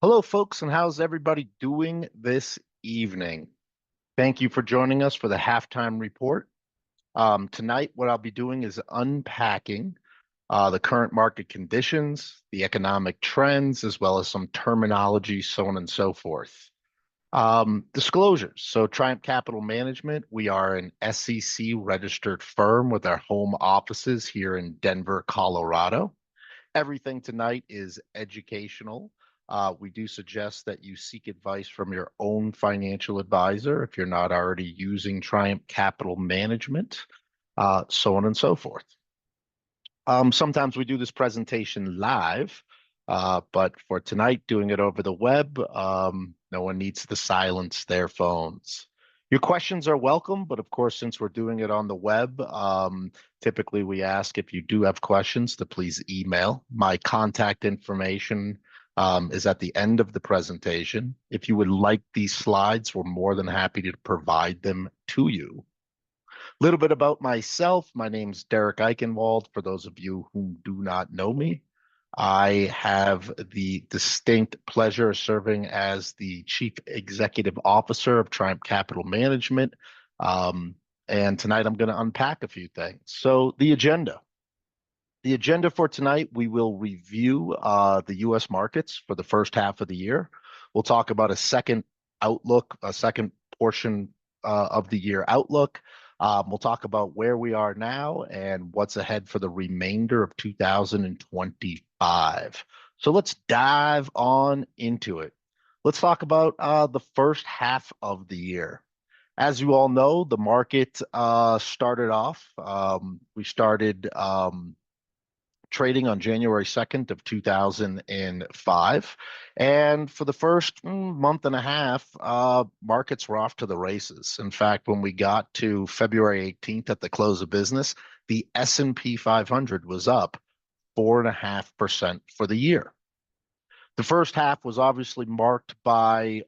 Hello, folks, and how's everybody doing this evening? Thank you for joining us for the halftime report. Tonight, what I'll be doing is unpacking the current market conditions, the economic trends, as well as some terminology, so on and so forth. Disclosures. So, Triumph Capital Management, we are an SEC registered firm with our home offices here in Denver, Colorado. Everything tonight is educational. We do suggest that you seek advice from your own financial advisor if you're not already using Triumph Capital Management, so on and so forth. Sometimes we do this presentation live, but for tonight, doing it over the web, no one needs to silence their phones. Your questions are welcome, but of course, since we're doing it on the web, typically we ask if you do have questions to please email. My contact information is at the end of the presentation. If you would like these slides, we're more than happy to provide them to you. A little bit about myself. My name's Derek Eichenwald. For those of you who do not know me, I have the distinct pleasure of serving as the Chief Executive Officer of Triumph Capital Management. And tonight I'm going to unpack a few things. So the agenda. The agenda for tonight, we will review the U.S. markets for the first half of the year. We'll talk about a second outlook, a second portion of the year outlook. We'll talk about where we are now and what's ahead for the remainder of 2025. So let's dive on into it. Let's talk about the first half of the year. As you all know, the market started off. We started trading on January 2nd of 2005. And for the first month and a half, markets were off to the races. In fact, when we got to February 18th at the close of business, the S&P 500 was up 4.5% for the year. The first half was obviously marked by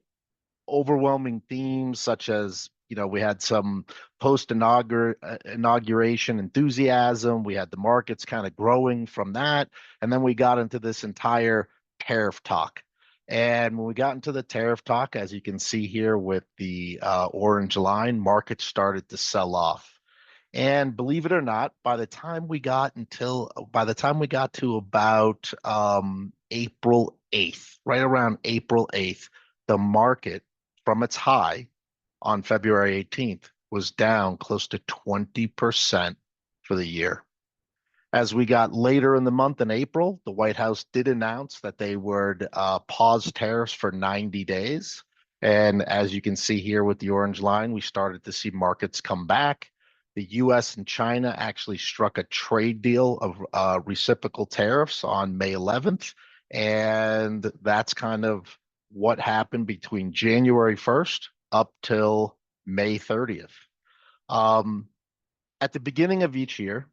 overwhelming themes such as we had some post inauguration enthusiasm. We had the markets kind of growing from that. And then we got into this entire tariff talk. And when we got into the tariff talk, as you can see here with the orange line, markets started to sell off. And believe it or not, by the time we got to about April 8th, right around April 8th, the market from its high on February 18th was down close to 20% for the year. As we got later in the month in April, the White House did announce that they would pause tariffs for 90 days. And as you can see here with the orange line, we started to see markets come back. The US and China actually struck a trade deal of reciprocal tariffs on May 11th. And that's kind of what happened between January 1st up till May 30th. At the beginning of each year,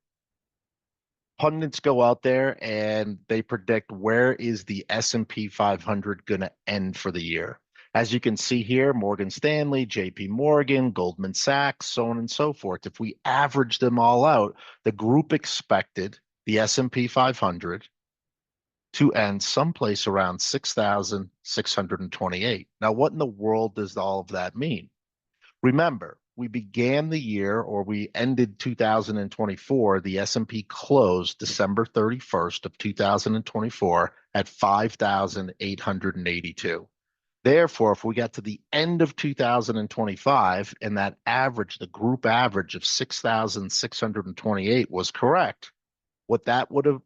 pundits go out there and they predict where is the S&P 500 going to end for the year. As you can see here, Morgan Stanley, JP Morgan, Goldman Sachs, so on and so forth. If we average them all out, the group expected the S&P 500 to end someplace around 6,628. Now, what in the world does all of that mean? Remember, we began the year, or we ended 2024, the S&P closed December 31st of 2024 at 5,882. Therefore, if we got to the end of 2025 and that average, the group average of 6,628 was correct, what that would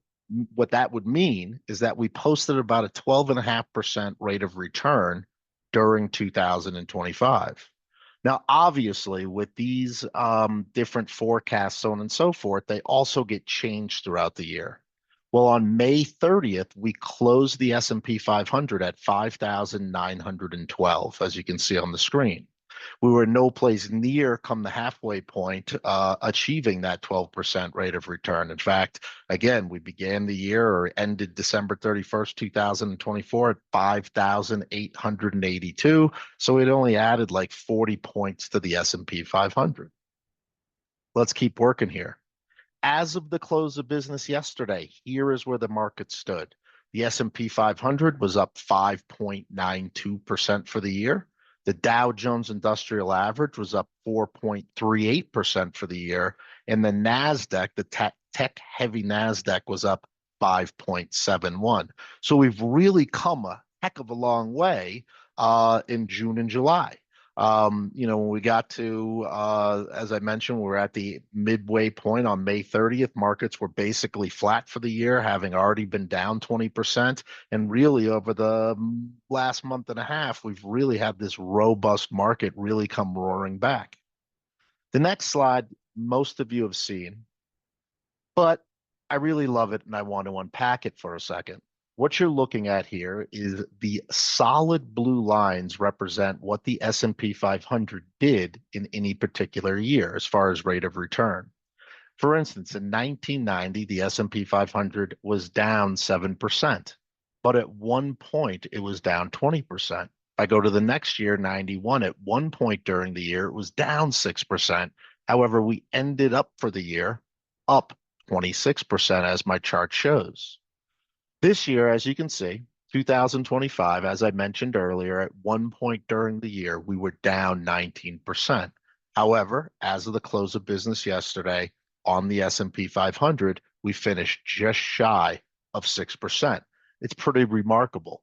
mean is that we posted about a 12.5% rate of return during 2025. Now, obviously, with these different forecasts, so on and so forth, they also get changed throughout the year. Well, on May 30th, we closed the S&P 500 at 5,912, as you can see on the screen. We were no place near come the halfway point, achieving that 12% rate of return. In fact, again, we began the year or ended December 31st, 2024 at 5,882. So it only added like 40 points to the S&P 500. Let's keep working here. As of the close of business yesterday, here is where the market stood. The S&P 500 was up 5.92% for the year. The Dow Jones Industrial Average was up 4.38% for the year. And the NASDAQ, the tech heavy NASDAQ, was up 5.71. So we've really come a heck of a long way in June and July. When we got to, as I mentioned, we're at the midway point on May 30th. Markets were basically flat for the year, having already been down 20%. And really, over the last month and a half, we've really had this robust market really come roaring back. The next slide, most of you have seen, but I really love it and I want to unpack it for a second. What you're looking at here is the solid blue lines represent what the S&P 500 did in any particular year as far as rate of return. For instance, in 1990, the S&P 500 was down 7%, but at one point it was down 20%. If I go to the next year, 91, at one point during the year, it was down 6%. However, we ended up for the year up 26%, as my chart shows. This year, as you can see, 2025, as I mentioned earlier, at one point during the year, we were down 19%. However, as of the close of business yesterday on the S&P 500, we finished just shy of 6%. It's pretty remarkable.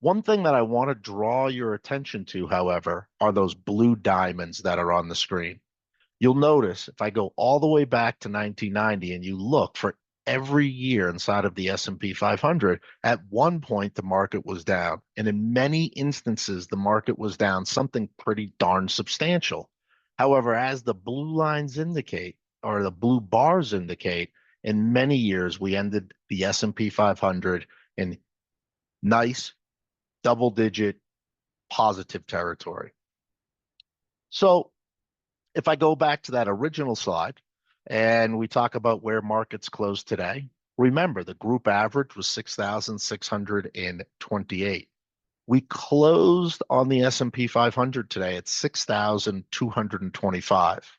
One thing that I want to draw your attention to, however, are those blue diamonds that are on the screen. You'll notice if I go all the way back to 1990 and you look for every year inside of the S&P 500, at one point the market was down. And in many instances, the market was down something pretty darn substantial. However, as the blue lines indicate, or the blue bars indicate, in many years we ended the S&P 500 in nice double-digit positive territory. So if I go back to that original slide and we talk about where markets closed today, remember the group average was 6,628. We closed on the S&P 500 today at 6,225.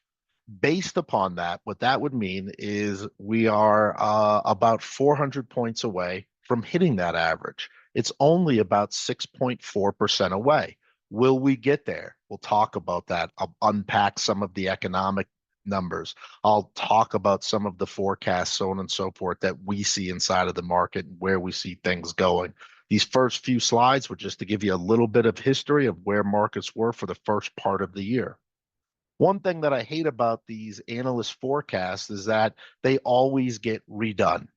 Based upon that, what that would mean is we are about 400 points away from hitting that average. It's only about 6.4% away. Will we get there? We'll talk about that. I'll unpack some of the economic numbers. I'll talk about some of the forecasts, so on and so forth, that we see inside of the market and where we see things going. These first few slides were just to give you a little bit of history of where markets were for the first part of the year. One thing that I hate about these analyst forecasts is that they always get redone.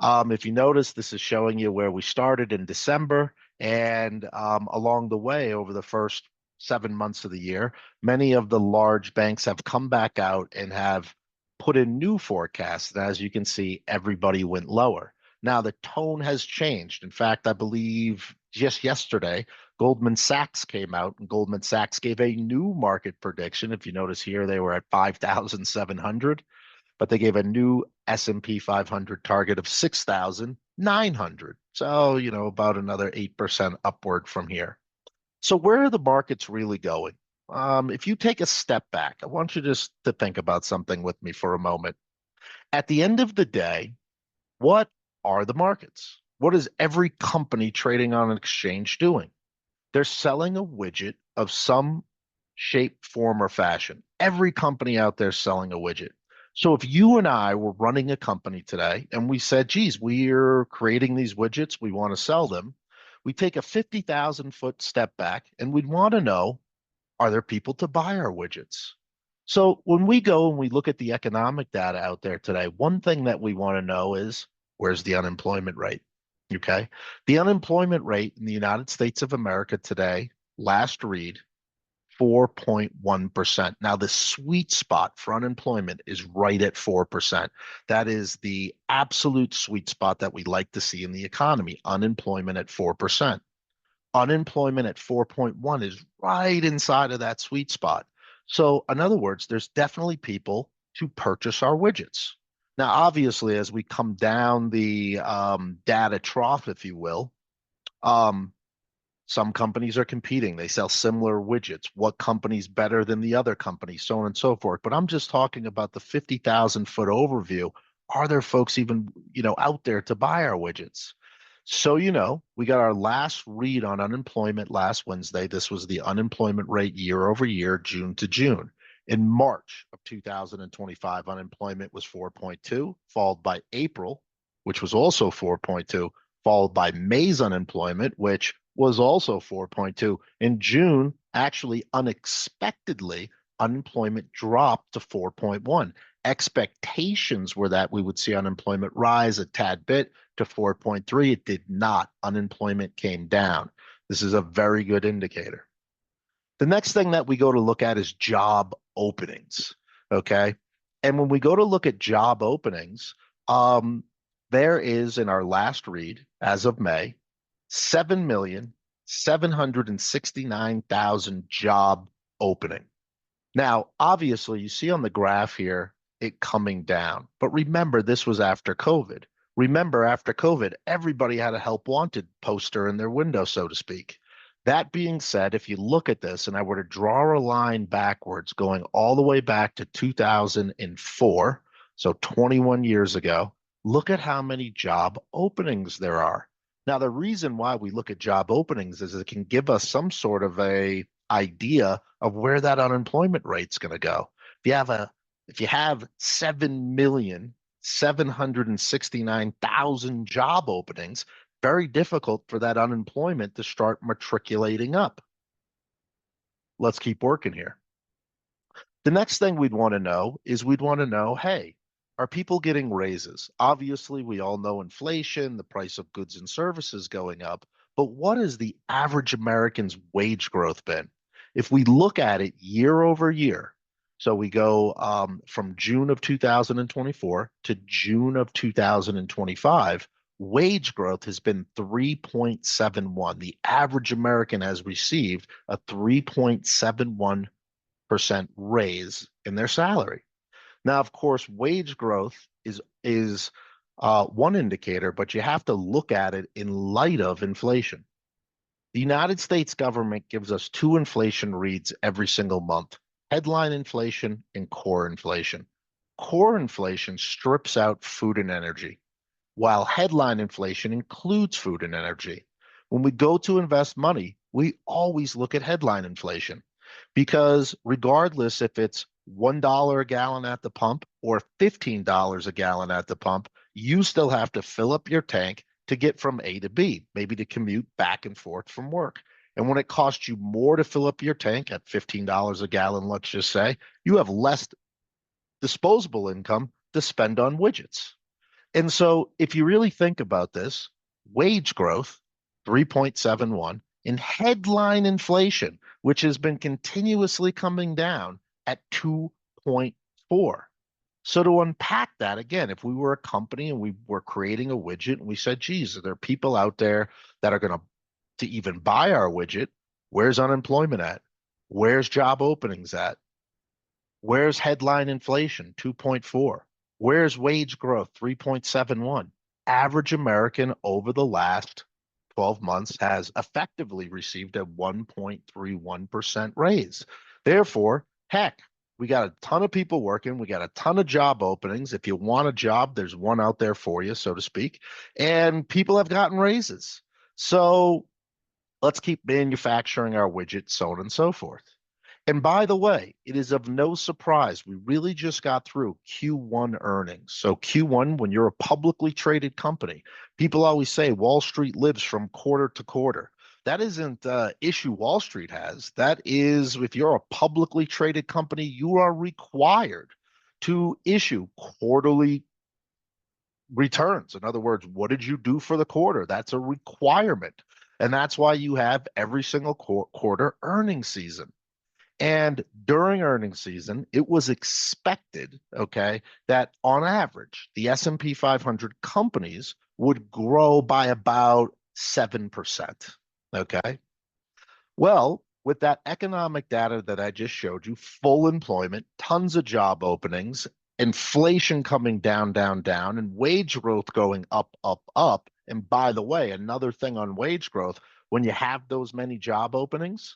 If you notice, this is showing you where we started in December, and along the way, over the first 7 months of the year, many of the large banks have come back out and have put in new forecasts. And as you can see, everybody went lower. Now, the tone has changed. In fact, I believe just yesterday, Goldman Sachs came out and Goldman Sachs gave a new market prediction. If you notice here, they were at 5,700, but they gave a new S&P 500 target of 6,900. So, about another 8% upward from here. So where are the markets really going? If you take a step back, I want you just to think about something with me for a moment. At the end of the day, what are the markets? What is every company trading on an exchange doing? They're selling a widget of some shape, form, or fashion. Every company out there is selling a widget. So if you and I were running a company today and we said, geez, we're creating these widgets, we want to sell them, we take a 50,000-foot step back and we'd want to know, are there people to buy our widgets? So when we go and we look at the economic data out there today, one thing that we want to know is, where's the unemployment rate? Okay. The unemployment rate in the United States of America today, last read, 4.1%. Now, the sweet spot for unemployment is right at 4%. That is the absolute sweet spot that we like to see in the economy, unemployment at 4%. Unemployment at 4.1 is right inside of that sweet spot. So, in other words, there's definitely people to purchase our widgets. Now, obviously, as we come down the data trough, if you will, some companies are competing. They sell similar widgets. What company's better than the other company, so on and so forth. But I'm just talking about the 50,000-foot overview. Are there folks even, out there to buy our widgets? So, we got our last read on unemployment last Wednesday. This was the unemployment rate year over year, June to June. In March of 2025, unemployment was 4.2, followed by April, which was also 4.2, followed by May's unemployment, which was also 4.2. In June, actually, unexpectedly, unemployment dropped to 4.1. Expectations were that we would see unemployment rise a tad bit to 4.3. It did not. Unemployment came down. This is a very good indicator. The next thing that we go to look at is job openings. Okay. And when we go to look at job openings, there is in our last read as of May, 7,769,000 job opening. Now, obviously, you see on the graph here it coming down. But remember, this was after COVID. Remember, after COVID, everybody had a help wanted poster in their window, so to speak. That being said, if you look at this and I were to draw a line backwards going all the way back to 2004, so 21 years ago, look at how many job openings there are. Now, the reason why we look at job openings is it can give us some sort of a idea of where that unemployment rate's going to go. If you have 7,769,000 job openings, very difficult for that unemployment to start matriculating up. Let's keep working here. The next thing we'd want to know is hey, are people getting raises? Obviously, we all know inflation, the price of goods and services going up, but what has the average American's wage growth been? If we look at it year over year, so we go from June of 2024 to June of 2025, wage growth has been 3.71. The average American has received a 3.71% raise in their salary. Now, of course, wage growth is one indicator, but you have to look at it in light of inflation. The United States government gives us two inflation reads every single month: headline inflation and core inflation. Core inflation strips out food and energy, while headline inflation includes food and energy. When we go to invest money, we always look at headline inflation because regardless if it's $1 a gallon at the pump or $15 a gallon at the pump, you still have to fill up your tank to get from A to B, maybe to commute back and forth from work. And when it costs you more to fill up your tank at $15 a gallon, let's just say, you have less disposable income to spend on widgets. And so if you really think about this, wage growth, 3.71, and headline inflation, which has been continuously coming down at 2.4. So to unpack that again, if we were a company and we were creating a widget and we said, geez, are there people out there that are going to even buy our widget? Where's unemployment at? Where's job openings at? Where's headline inflation? 2.4. Where's wage growth? 3.71. Average American over the last 12 months has effectively received a 1.31% raise. Therefore, heck, we got a ton of people working. We got a ton of job openings. If you want a job, there's one out there for you, so to speak. And people have gotten raises. So let's keep manufacturing our widgets, so on and so forth. And by the way, it is of no surprise, we really just got through Q1 earnings. So Q1, when you're a publicly traded company, people always say Wall Street lives from quarter to quarter. That isn't issue Wall Street has. That is, if you're a publicly traded company, you are required to issue quarterly returns. In other words, what did you do for the quarter? That's a requirement. And that's why you have every single quarter earnings season. And during earnings season, it was expected, okay, that on average, the S&P 500 companies would grow by about 7%, okay? Well, with that economic data that I just showed you, full employment, tons of job openings, inflation coming down, down, down, and wage growth going up, up, up. And by the way, another thing on wage growth, when you have those many job openings,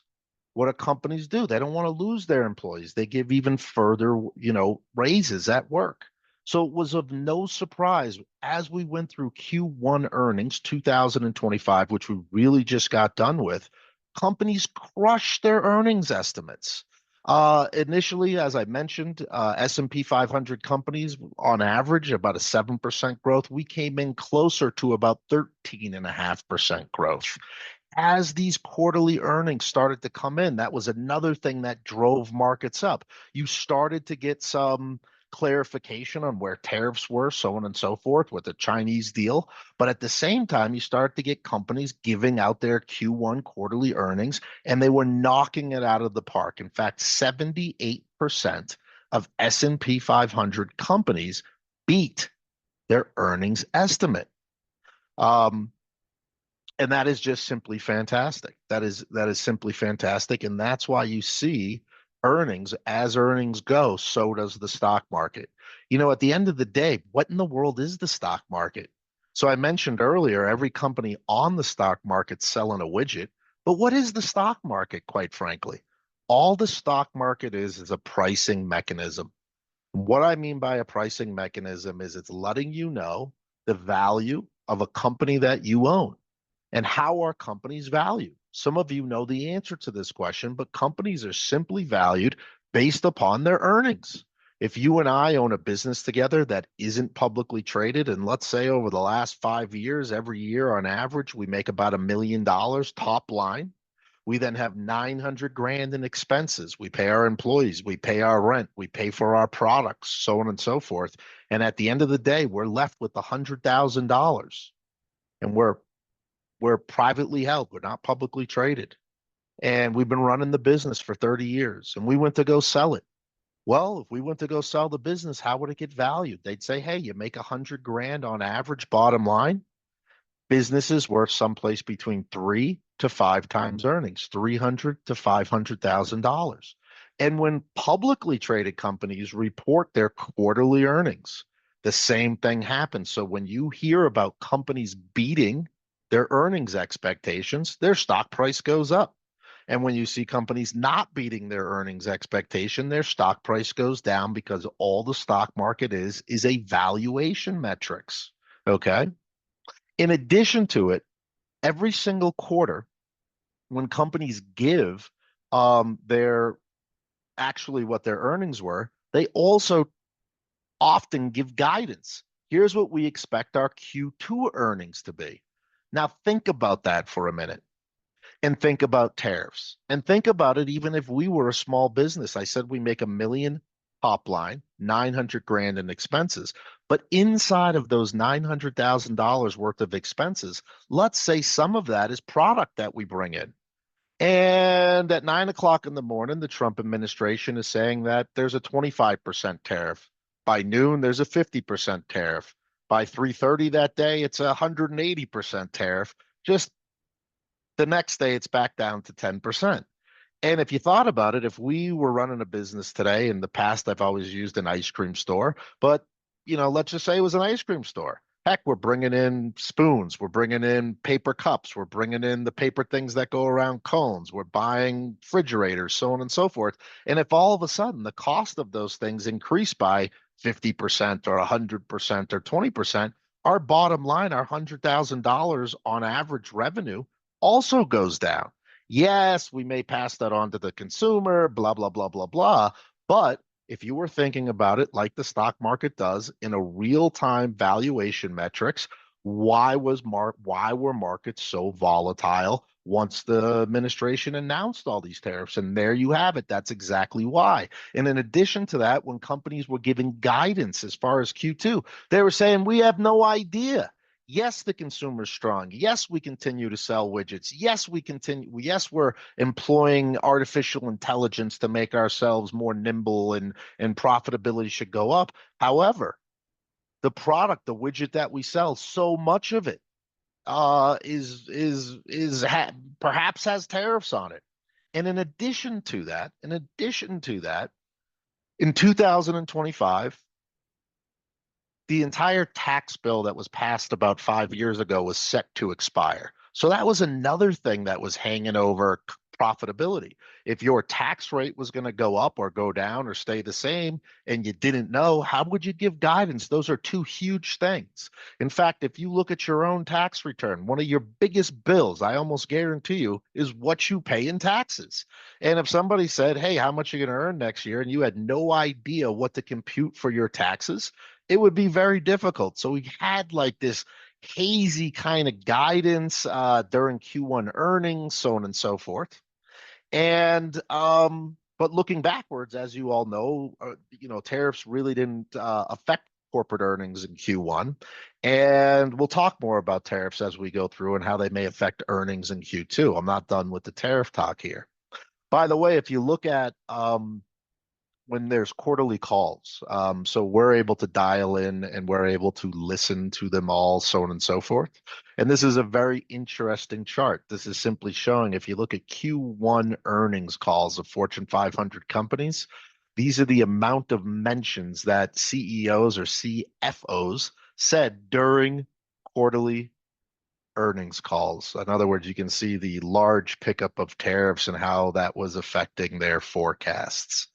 what do companies do? They don't want to lose their employees. They give even further, raises at work. So it was of no surprise as we went through Q1 earnings 2025, which we really just got done with, companies crushed their earnings estimates. Initially, as I mentioned, S&P 500 companies on average about a 7% growth. We came in closer to about 13.5% growth. As these quarterly earnings started to come in, that was another thing that drove markets up. You started to get some clarification on where tariffs were, so on and so forth, with the Chinese deal. But at the same time, you start to get companies giving out their Q1 quarterly earnings, and they were knocking it out of the park. In fact, 78% of S&P 500 companies beat their earnings estimate. Um, and that is just simply fantastic. That is simply fantastic, and that's why you see earnings as earnings go, so does the stock market. At the end of the day, what in the world is the stock market? So I mentioned earlier, every company on the stock market's selling a widget, but what is the stock market, quite frankly? All the stock market is a pricing mechanism. What I mean by a pricing mechanism is it's letting you know the value of a company that you own. And how are companies valued? Some of you know the answer to this question, but companies are simply valued based upon their earnings. If you and I own a business together that isn't publicly traded, and let's say over the last 5 years, every year on average, we make about $1 million top line. We then have 900 grand in expenses. We pay our employees, we pay our rent, we pay for our products, so on and so forth. And at the end of the day, we're left with $100,000. And we're privately held. We're not publicly traded. And we've been running the business for 30 years. And we went to go sell it. Well, if we went to go sell the business, how would it get valued? They'd say, hey, you make 100 grand on average bottom line. Business is worth someplace between 3 to 5 times earnings, 300 to $500,000. And when publicly traded companies report their quarterly earnings, the same thing happens. So when you hear about companies beating their earnings expectations, their stock price goes up. And when you see companies not beating their earnings expectation, their stock price goes down because all the stock market is a valuation metrics. Okay. In addition to it, every single quarter, when companies give their actually what their earnings were, they also often give guidance. Here's what we expect our Q2 earnings to be. Now, think about that for a minute and think about tariffs and think about it. Even if we were a small business, I said we make a million top line, 900 grand in expenses. But inside of those $900,000 worth of expenses, let's say some of that is product that we bring in. And at 9 o'clock in the morning, the Trump administration is saying that there's a 25% tariff. By noon, there's a 50% tariff. By 3:30 that day, it's a 180% tariff. Just the next day, it's back down to 10%. And if you thought about it, if we were running a business today, in the past, I've always used an ice cream store, but let's just say it was an ice cream store. Heck, we're bringing in spoons, we're bringing in paper cups, we're bringing in the paper things that go around cones, we're buying refrigerators, so on and so forth. And if all of a sudden the cost of those things increase by 50% or 100% or 20%, our bottom line, our $100,000 on average revenue also goes down. Yes, we may pass that on to the consumer, blah, blah, blah, blah, blah. But if you were thinking about it like the stock market does in a real-time valuation metrics, why were markets so volatile once the administration announced all these tariffs? And there you have it. That's exactly why. And in addition to that, when companies were giving guidance as far as Q2, they were saying, we have no idea. Yes, the consumer's strong. Yes, we continue to sell widgets. Yes, we're employing artificial intelligence to make ourselves more nimble, and profitability should go up. However, the product, the widget that we sell, so much of it perhaps has tariffs on it. And in addition to that, in 2025, the entire tax bill that was passed about 5 years ago was set to expire. So that was another thing that was hanging over profitability. If your tax rate was going to go up or go down or stay the same and you didn't know, how would you give guidance? Those are two huge things. In fact, if you look at your own tax return, one of your biggest bills, I almost guarantee you, is what you pay in taxes. And if somebody said, hey, how much are you going to earn next year? And you had no idea what to compute for your taxes, it would be very difficult. So we had like this hazy kind of guidance during Q1 earnings, so on and so forth. And but looking backwards, as you all know, tariffs really didn't affect corporate earnings in Q1. And we'll talk more about tariffs as we go through and how they may affect earnings in Q2. I'm not done with the tariff talk here. By the way, if you look at when there's quarterly calls. So we're able to dial in and we're able to listen to them all, so on and so forth. And this is a very interesting chart. This is simply showing if you look at Q1 earnings calls of Fortune 500 companies, these are the amount of mentions that CEOs or CFOs said during quarterly earnings calls. In other words, you can see the large pickup of tariffs and how that was affecting their forecasts.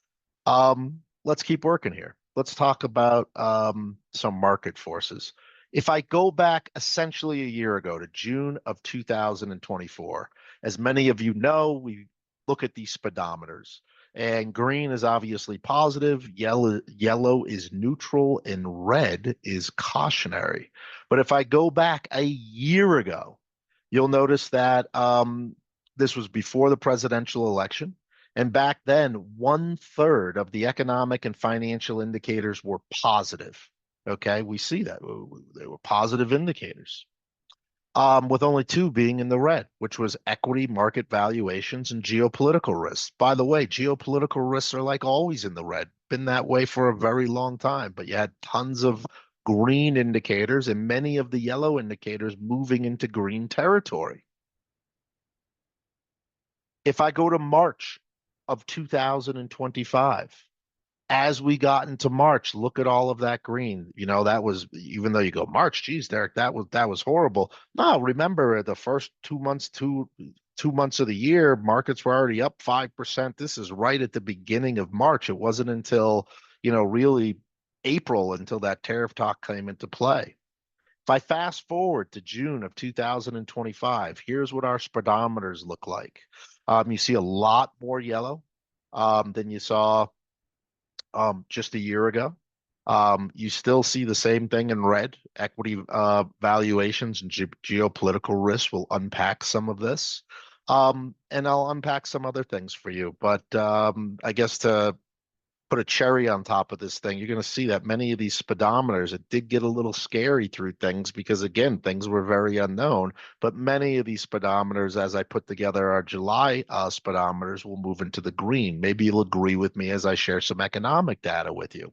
Let's keep working here. Let's talk about some market forces. If I go back essentially a year ago to June of 2024, as many of you know, we look at these speedometers, and green is obviously positive, yellow is neutral, and red is cautionary. But if I go back a year ago, you'll notice that this was before the presidential election. And back then, 1/3 of the economic and financial indicators were positive. Okay, we see that. They were positive indicators, with only two being in the red, which was equity market valuations and geopolitical risks. By the way, geopolitical risks are like always in the red, been that way for a very long time, but you had tons of green indicators and many of the yellow indicators moving into green territory. If I go to March of 2025, as we got into March, look at all of that green. That was, even though you go March, geez, Derek, that was horrible. No, remember the first 2 months, two months of the year, markets were already up 5%. This is right at the beginning of March. It wasn't until, really April until that tariff talk came into play. If I fast forward to June of 2025, here's what our speedometers look like. You see a lot more yellow than you saw just a year ago. You still see the same thing in red. Equity valuations and geopolitical risks. Will unpack some of this. And I'll unpack some other things for you. But I guess to put a cherry on top of this thing, you're going to see that many of these speedometers, it did get a little scary through things because, again, things were very unknown. But many of these speedometers, as I put together our July speedometers, will move into the green. Maybe you'll agree with me as I share some economic data with you.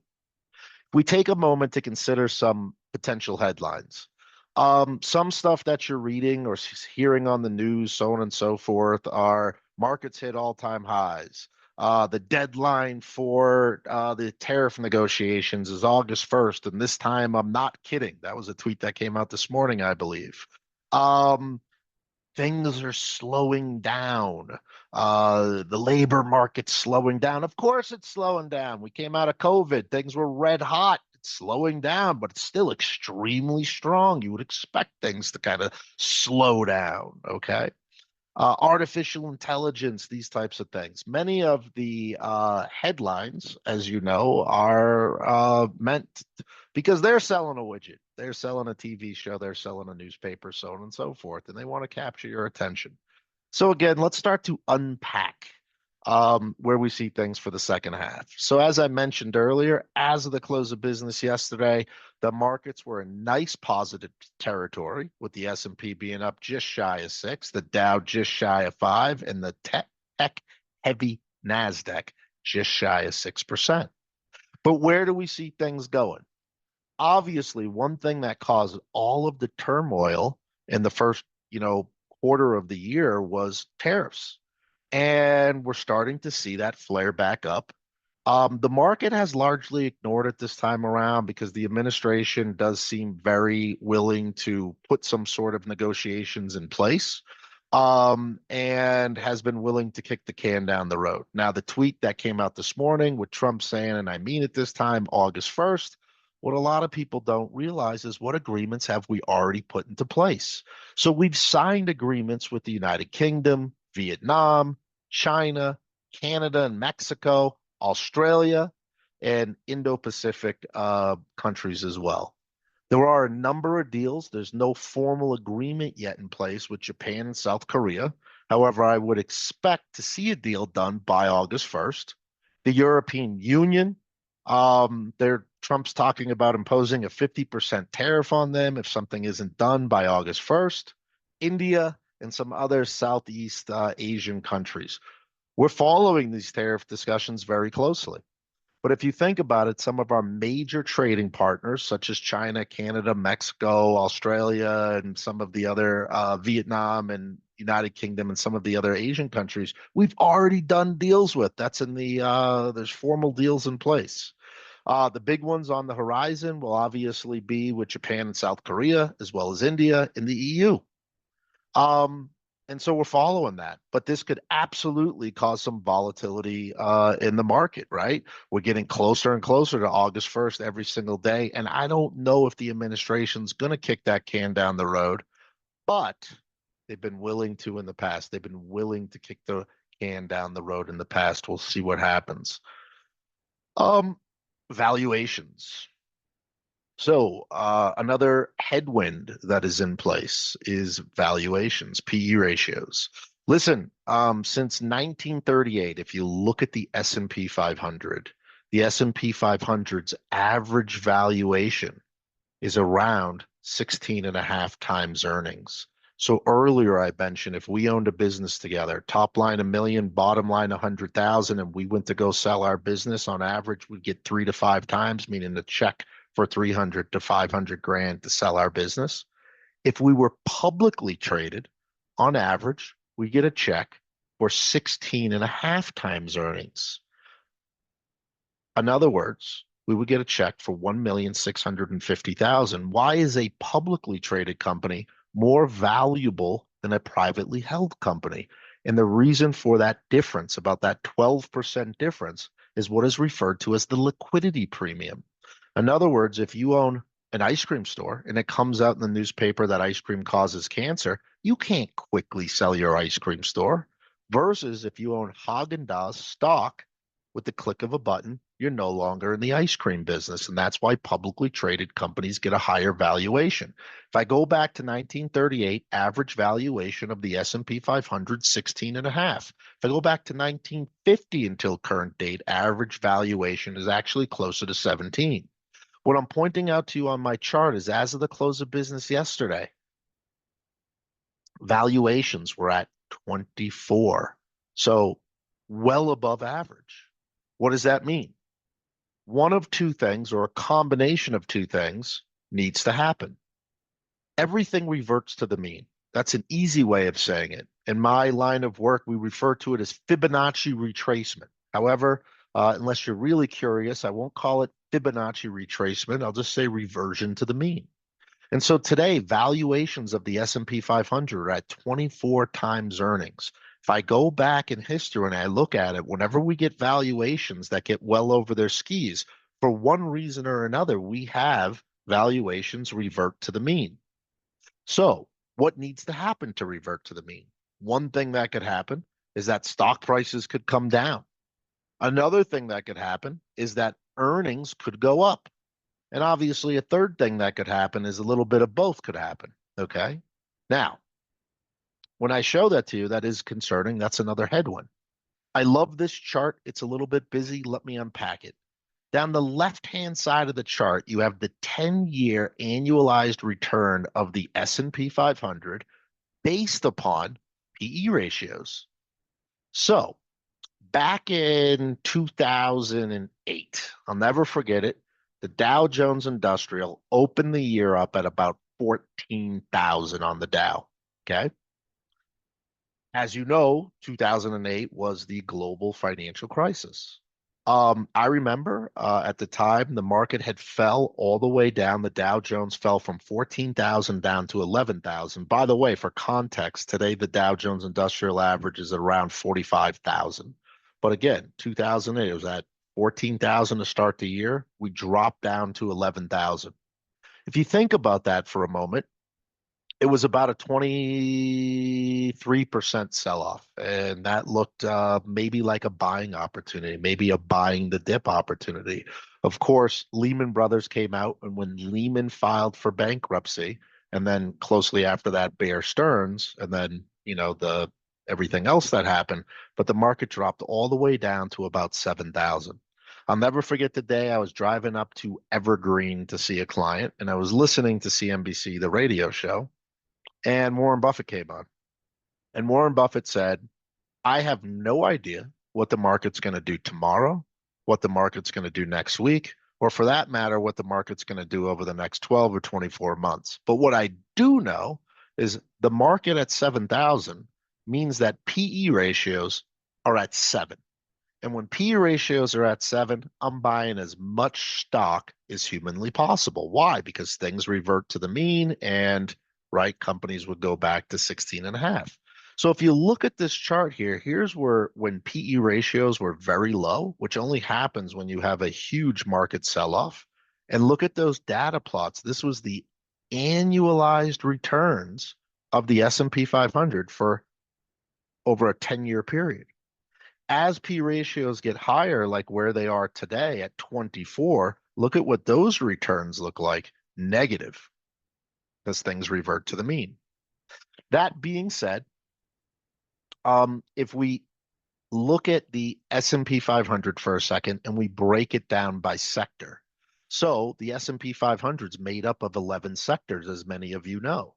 If we take a moment to consider some potential headlines. Some stuff that you're reading or hearing on the news, so on and so forth, are markets hit all-time highs. The deadline for the tariff negotiations is August 1st, and this time I'm not kidding. That was a tweet that came out this morning, I believe. Things are slowing down. The labor market's slowing down. Of course, it's slowing down. We came out of COVID. Things were red hot. It's slowing down, but it's still extremely strong. You would expect things to kind of slow down, okay? Artificial intelligence, these types of things. Many of the headlines, as you know, are meant because they're selling a widget, they're selling a TV show, they're selling a newspaper, so on and so forth, and they want to capture your attention. So again, let's start to unpack where we see things for the second half. So as I mentioned earlier, as of the close of business yesterday, the markets were in nice positive territory, with the S&P being up just shy of 6, the Dow just shy of 5, and the tech-heavy NASDAQ just shy of 6%. But where do we see things going? Obviously, one thing that caused all of the turmoil in the first, quarter of the year was tariffs. And we're starting to see that flare back up. The market has largely ignored it this time around because the administration does seem very willing to put some sort of negotiations in place. and has been willing to kick the can down the road. Now, the tweet that came out this morning with Trump saying, and I mean it this time, August 1st, what a lot of people don't realize is what agreements have we already put into place. So we've signed agreements with the United Kingdom, Vietnam, China, Canada, and Mexico, Australia, and Indo-Pacific countries as well. There are a number of deals. There's no formal agreement yet in place with Japan and South Korea. However, I would expect to see a deal done by August 1st. The European Union, Trump's talking about imposing a 50% tariff on them if something isn't done by August 1st. India and some other Southeast Asian countries. We're following these tariff discussions very closely. But if you think about it, some of our major trading partners, such as China, Canada, Mexico, Australia, and some of the other Vietnam and United Kingdom and some of the other Asian countries, we've already done deals with. That's in there's formal deals in place. The big ones on the horizon will obviously be with Japan and South Korea, as well as India and the EU. Um, and so we're following that, but this could absolutely cause some volatility in the market, right? We're getting closer and closer to August 1st every single day, and I don't know if the administration's going to kick that can down the road, but they've been willing to in the past. They've been willing to kick the can down the road in the past. We'll see what happens. Um, Valuations. So, another headwind that is in place is valuations, PE ratios. Listen, since 1938, if you look at the S&P 500, the S&P 500's average valuation is around 16 and a half times earnings. So earlier I mentioned if we owned a business together, top line 1 million, bottom line 100,000, and we went to go sell our business, on average, we'd get 3 to 5 times, meaning the check for 300 to 500 grand to sell our business. If we were publicly traded, on average, we get a check for 16 and a half times earnings. In other words, we would get a check for 1,650,000. Why is a publicly traded company more valuable than a privately held company? And the reason for that difference, about that 12% difference, is what is referred to as the liquidity premium. In other words, if you own an ice cream store and it comes out in the newspaper that ice cream causes cancer, you can't quickly sell your ice cream store. Versus if you own Haagen-Dazs stock, with the click of a button, you're no longer in the ice cream business. And that's why publicly traded companies get a higher valuation. If I go back to 1938, average valuation of the S&P 500, 16 and a half. If I go back to 1950 until current date, average valuation is actually closer to 17. What I'm pointing out to you on my chart is as of the close of business yesterday, valuations were at 24. So well above average. What does that mean? One of two things, or a combination of two things, needs to happen. Everything reverts to the mean. That's an easy way of saying it. In my line of work, we refer to it as Fibonacci retracement. However, unless you're really curious, I won't call it Fibonacci retracement. I'll just say reversion to the mean. And so today, valuations of the S&P 500 are at 24 times earnings. If I go back in history and I look at it, whenever we get valuations that get well over their skis, for one reason or another, we have valuations revert to the mean. So, what needs to happen to revert to the mean? One thing that could happen is that stock prices could come down. Another thing that could happen is that earnings could go up. And obviously, a third thing that could happen is a little bit of both could happen. Okay. Now, when I show that to you, that is concerning. That's another headwind. I love this chart. It's a little bit busy. Let me unpack it. Down the left-hand side of the chart, you have the 10-year annualized return of the S&P 500 based upon PE ratios. So back in 2008, I'll never forget it, the Dow Jones Industrial opened the year up at about 14,000 on the Dow. Okay. As you know, 2008 was the global financial crisis. I remember at the time the market had fell all the way down. The Dow Jones fell from 14,000 down to 11,000. By the way, for context, today the Dow Jones Industrial Average is around 45,000. But again, 2008, it was at 14,000 to start the year. We dropped down to 11,000. If you think about that for a moment, it was about a 23% sell-off, and that looked maybe like a buying opportunity, maybe a buying the dip opportunity. Of course, Lehman Brothers came out, and when Lehman filed for bankruptcy, and then closely after that, Bear Stearns, and then the everything else that happened, but the market dropped all the way down to about 7,000. I'll never forget the day I was driving up to Evergreen to see a client, and I was listening to CNBC, the radio show, and Warren Buffett came on. And Warren Buffett said, I have no idea what the market's going to do tomorrow, what the market's going to do next week, or for that matter, what the market's going to do over the next 12 or 24 months. But what I do know is the market at 7,000 means that PE ratios are at 7. And when PE ratios are at 7, I'm buying as much stock as humanly possible. Why? Because things revert to the mean and right, companies would go back to 16 and a half. So if you look at this chart here, here's where when PE ratios were very low, which only happens when you have a huge market sell-off. And look at those data plots. This was the annualized returns of the S&P 500 for over a 10-year period. As P ratios get higher, like where they are today at 24, look at what those returns look like, negative, because things revert to the mean. That being said, if we look at the S&P 500 for a second and we break it down by sector. So the S&P 500 is made up of 11 sectors, as many of you know.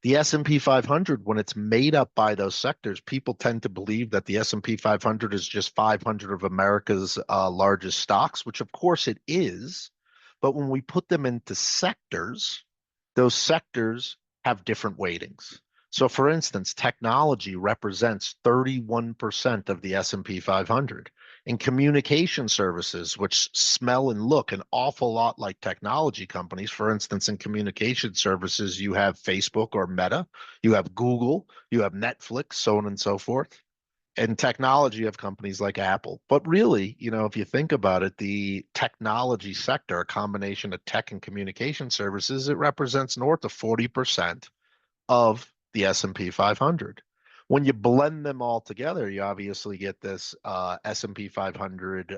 The S&P 500, when it's made up by those sectors, people tend to believe that the S&P 500 is just 500 of America's largest stocks, which of course it is. But when we put them into sectors, those sectors have different weightings. So for instance, technology represents 31% of the S&P 500. In communication services, which smell and look an awful lot like technology companies, for instance, in communication services, you have Facebook or Meta, you have Google, you have Netflix, so on and so forth. In technology, you have companies like Apple. But really, if you think about it, the technology sector, a combination of tech and communication services, it represents north of 40% of the S&P 500. When you blend them all together, you obviously get this S&P 500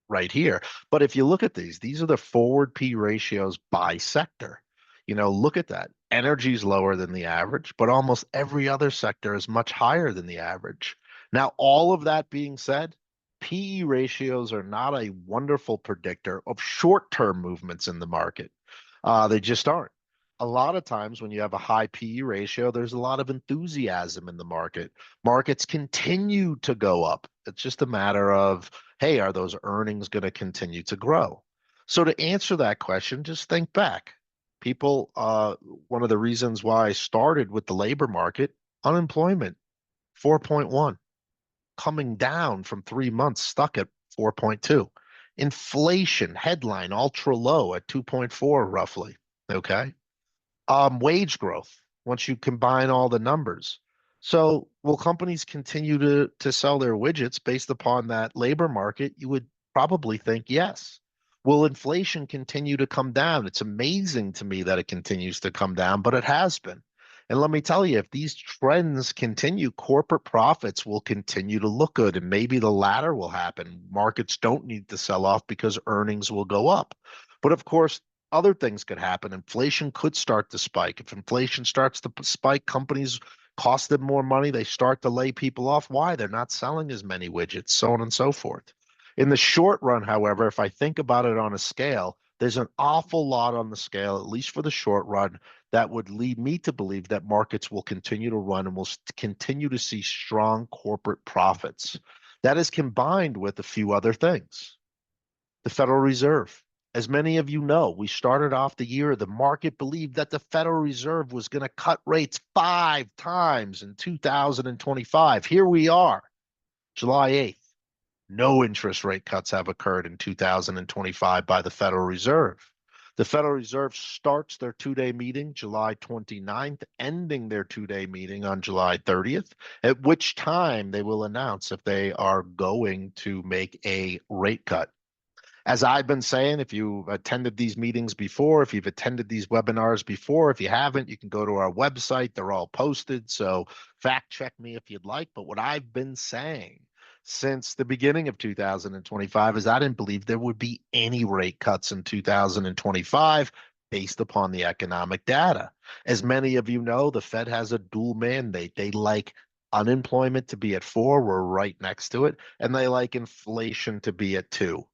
right here. But if you look at these are the forward P ratios by sector. Look at that. Energy is lower than the average, but almost every other sector is much higher than the average. Now, all of that being said, PE ratios are not a wonderful predictor of short-term movements in the market. They just aren't. A lot of times when you have a high PE ratio, there's a lot of enthusiasm in the market. Markets continue to go up. It's just a matter of, hey, are those earnings going to continue to grow? So to answer that question, just think back. People, one of the reasons why I started with the labor market, unemployment, 4.1, coming down from 3 months, stuck at 4.2. Inflation, headline, ultra low at 2.4 roughly, okay? Wage growth once you combine all the numbers. So will companies continue to sell their widgets based upon that labor market? You would probably think yes. Will inflation continue to come down? It's amazing to me that it continues to come down, but it has been. And let me tell you, if these trends continue, corporate profits will continue to look good, and maybe the latter will happen. Markets don't need to sell off because earnings will go up. But of course, other things could happen. Inflation could start to spike. If inflation starts to spike, companies cost them more money. They start to lay people off. Why? They're not selling as many widgets, so on and so forth. In the short run, however, if I think about it on a scale, there's an awful lot on the scale, at least for the short run, that would lead me to believe that markets will continue to run and will continue to see strong corporate profits. That is combined with a few other things. The Federal Reserve. As many of you know, we started off the year, the market believed that the Federal Reserve was going to cut rates 5 times in 2025. Here we are, July 8th. no interest rate cuts have occurred in 2025 by the Federal Reserve. The Federal Reserve starts their two-day meeting July 29th, ending their two-day meeting on July 30th, at which time they will announce if they are going to make a rate cut. As I've been saying, if you've attended these meetings before, if you've attended these webinars before, if you haven't, you can go to our website. They're all posted. So fact check me if you'd like. But what I've been saying since the beginning of 2025 is I didn't believe there would be any rate cuts in 2025 based upon the economic data. As many of you know, the Fed has a dual mandate. They like unemployment to be at 4, we're right next to it, and they like inflation to be at 2.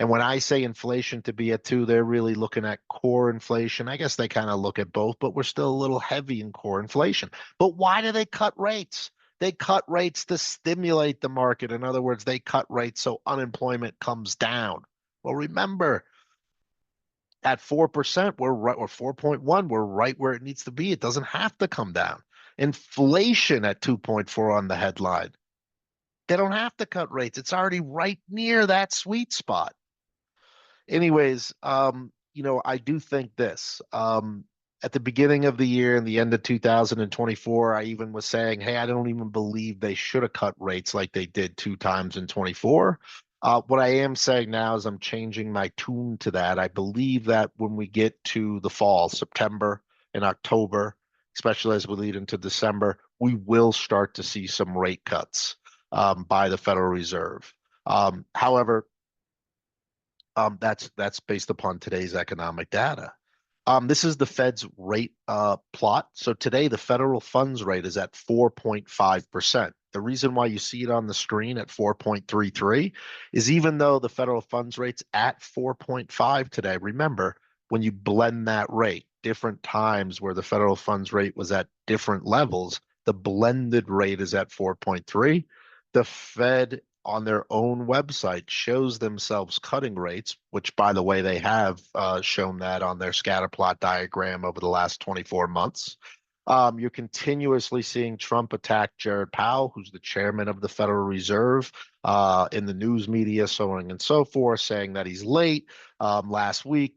And when I say inflation to be at 2, they're really looking at core inflation. I guess they kind of look at both, but we're still a little heavy in core inflation. But why do they cut rates? They cut rates to stimulate the market. In other words, they cut rates so unemployment comes down. Well, remember, at 4%, we're right, or 4.1, we're right where it needs to be. It doesn't have to come down. Inflation at 2.4 on the headline. They don't have to cut rates. It's already right near that sweet spot. Anyways, I do think this. At the beginning of the year and the end of 2024, I even was saying, hey, I don't even believe they should have cut rates like they did 2 times in 24. What I am saying now is I'm changing my tune to that. I believe that when we get to the fall, September and October, especially as we lead into December, we will start to see some rate cuts by the Federal Reserve. However, that's based upon today's economic data. This is the Fed's rate plot. So today, the federal funds rate is at 4.5%. The reason why you see it on the screen at 4.33 is even though the federal funds rate's at 4.5 today, remember, when you blend that rate, different times where the federal funds rate was at different levels, the blended rate is at 4.3. The Fed on their own website shows themselves cutting rates, which, by the way, they have shown that on their scatter plot diagram over the last 24 months. You're continuously seeing Trump attack Jared Powell, who's the chairman of the Federal Reserve, in the news media, so on and so forth, saying that he's late. Last week,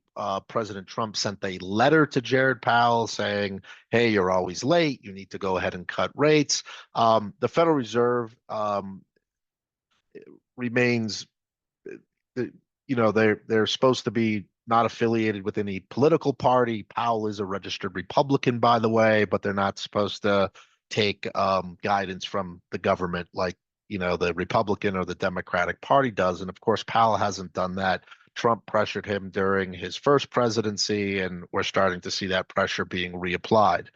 President Trump sent a letter to Jared Powell saying, hey, you're always late. You need to go ahead and cut rates. The Federal Reserve remains, they're supposed to be not affiliated with any political party. Powell is a registered Republican, by the way, but they're not supposed to take guidance from the government like the Republican or the Democratic Party does. And of course, Powell hasn't done that. Trump pressured him during his first presidency, and we're starting to see that pressure being reapplied.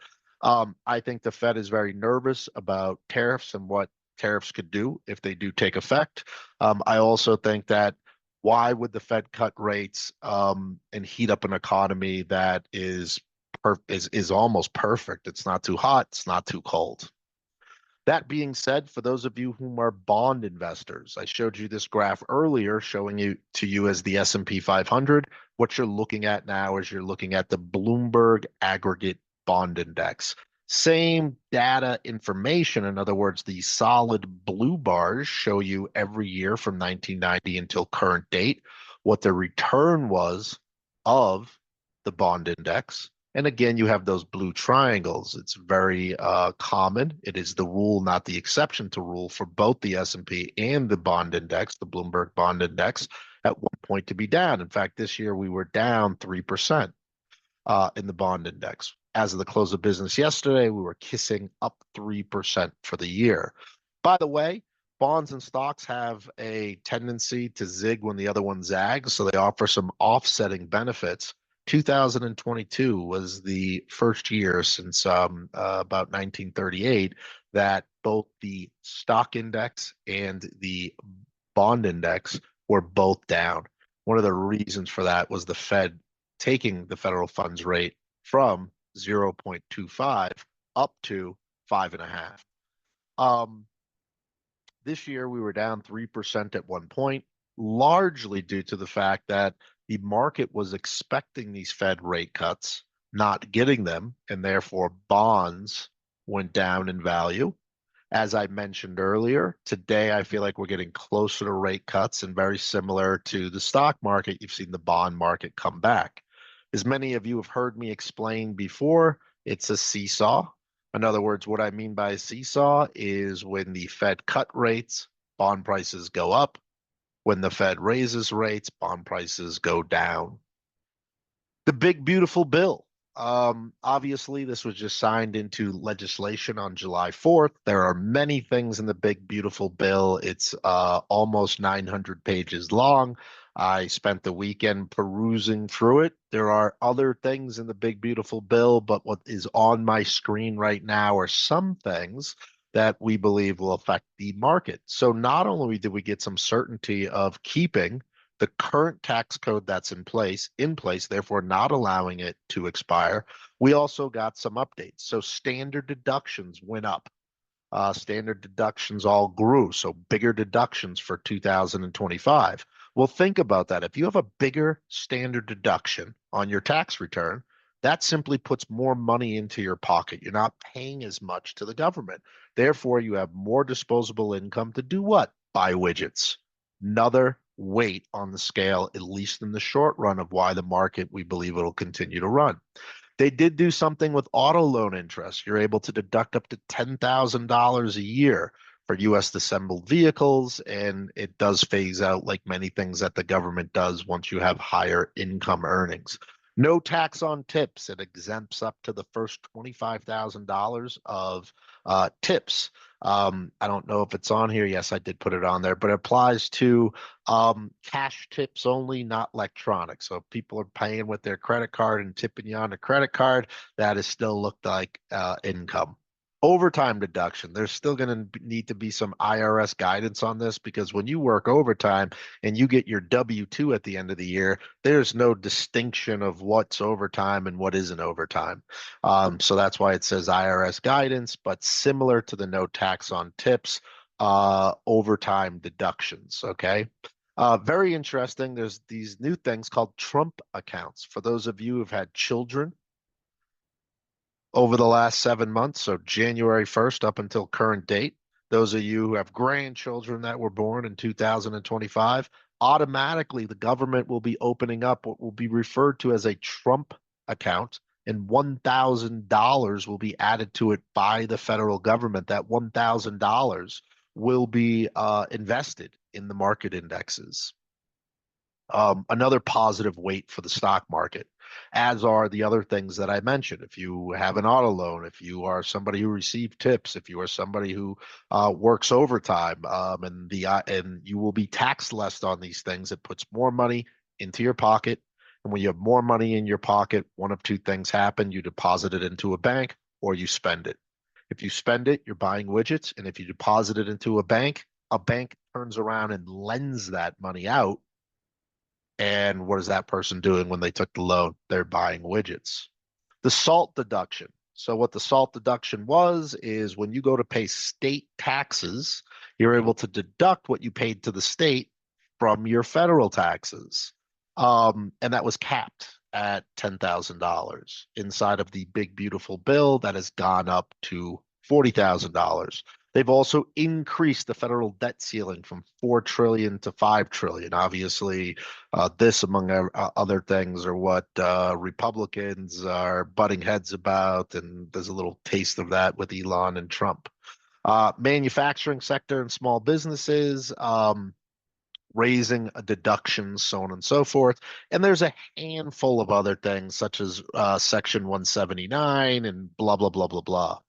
I think the Fed is very nervous about tariffs and what tariffs could do if they do take effect. I also think that why would the Fed cut rates and heat up an economy that is almost perfect? It's not too hot, it's not too cold. That being said, for those of you whom are bond investors, I showed you this graph earlier showing you as the S&P 500. What you're looking at now is you're looking at the Bloomberg Aggregate Bond Index. Same data information. In other words, the solid blue bars show you every year from 1990 until current date what the return was of the bond index. And again, you have those blue triangles. It's very common. It is the rule, not the exception to rule, for both the S&P and the bond index, the Bloomberg Bond Index, at one point to be down. In fact, this year we were down 3% in the bond index. As of the close of business yesterday, we were kissing up 3% for the year. By the way, bonds and stocks have a tendency to zig when the other one zags, so they offer some offsetting benefits. 2022 was the first year since about 1938 that both the stock index and the bond index were both down. One of the reasons for that was the Fed taking the federal funds rate from 0.25 up to 5.5. This year we were down 3% at one point, largely due to the fact that the market was expecting these Fed rate cuts, not getting them, and therefore bonds went down in value. As I mentioned earlier, today I feel like we're getting closer to rate cuts, and very similar to the stock market, you've seen the bond market come back. As many of you have heard me explain before, it's a seesaw. In other words, what I mean by a seesaw is when the Fed cut rates, bond prices go up. When the Fed raises rates, bond prices go down. The big beautiful bill. Obviously, this was just signed into legislation on July 4th. There are many things in the big beautiful bill. It's almost 900 pages long. I spent the weekend perusing through it. There are other things in the big beautiful bill, but what is on my screen right now are some things that we believe will affect the market. So not only did we get some certainty of keeping the current tax code that's in place, therefore not allowing it to expire. We also got some updates. So standard deductions went up. Standard deductions all grew, so bigger deductions for 2025. Well, think about that. If you have a bigger standard deduction on your tax return, that simply puts more money into your pocket. You're not paying as much to the government. Therefore, you have more disposable income to do what? Buy widgets. Another weight on the scale, at least in the short run, of why the market, we believe it'll continue to run. They did do something with auto loan interest. You're able to deduct up to $10,000 a year for U.S. assembled vehicles, and it does phase out like many things that the government does once you have higher income earnings. No tax on tips. It exempts up to the first $25,000 of tips. I don't know if it's on here. Yes, I did put it on there, but it applies to cash tips only, not electronic. So if people are paying with their credit card and tipping you on a credit card, that is still looked like income. Overtime deduction. There's still going to need to be some IRS guidance on this, because when you work overtime and you get your W-2 at the end of the year, there's no distinction of what's overtime and what isn't overtime. So that's why it says IRS guidance, but similar to the no tax on tips, overtime deductions. Okay. Very interesting. There's these new things called Trump accounts. For those of you who've had children over the last 7 months, so January 1st up until current date, those of you who have grandchildren that were born in 2025, automatically the government will be opening up what will be referred to as a Trump account, and $1,000 will be added to it by the federal government. That $1,000 will be invested in the market indexes. Another positive weight for the stock market, as are the other things that I mentioned. If you have an auto loan, if you are somebody who received tips, if you are somebody who works overtime, and you will be taxed less on these things, it puts more money into your pocket. And when you have more money in your pocket, one of two things happen: you deposit it into a bank or you spend it. If you spend it, you're buying widgets, and if you deposit it into a bank turns around and lends that money out. And what is that person doing when they took the loan? They're buying widgets. The SALT deduction. So what the SALT deduction was is when you go to pay state taxes, you're able to deduct what you paid to the state from your federal taxes. And that was capped at $10,000. Inside of the big beautiful bill, that has gone up to $40,000. They've also increased the federal debt ceiling from 4 trillion to 5 trillion. Obviously, this, among other things, are what Republicans are butting heads about, and there's a little taste of that with Elon and Trump. Manufacturing sector and small businesses, raising deductions, so on and so forth. And there's a handful of other things, such as Section 179 and blah, blah, blah, blah, blah.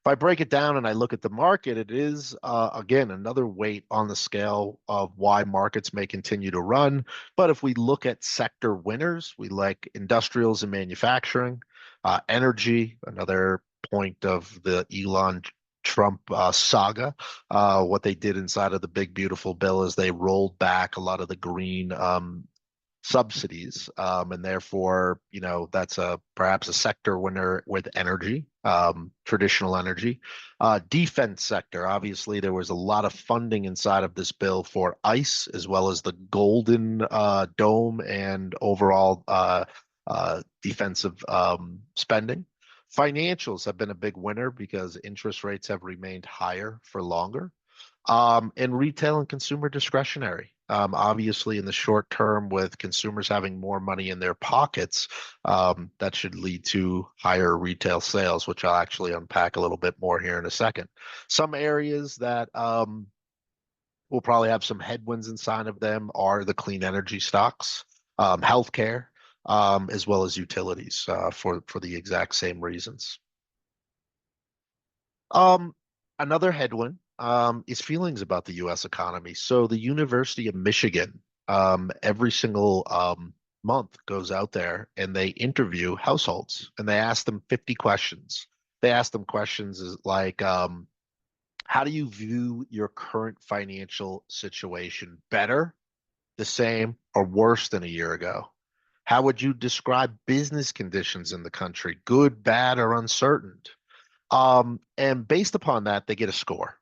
If I break it down and I look at the market, it is, again, another weight on the scale of why markets may continue to run. But if we look at sector winners, we like industrials and manufacturing, energy, another point of the Elon Trump saga. What they did inside of the big beautiful bill is they rolled back a lot of the green subsidies, and therefore, that's perhaps a sector winner with energy, traditional energy. Defense sector, obviously, there was a lot of funding inside of this bill for ICE, as well as the Golden Dome and overall defensive spending. Financials have been a big winner because interest rates have remained higher for longer. And retail and consumer discretionary. Obviously, in the short term, with consumers having more money in their pockets, that should lead to higher retail sales, which I'll actually unpack a little bit more here in a second. Some areas that will probably have some headwinds inside of them are the clean energy stocks, healthcare, as well as utilities for the exact same reasons. Um, Another headwind is feelings about the U.S. economy. So the University of Michigan, every single month goes out there and they interview households and they ask them 50 questions. They ask them questions like, how do you view your current financial situation? Better, the same, or worse than a year ago? How would you describe business conditions in the country? Good, bad, or uncertain? And based upon that, they get a score.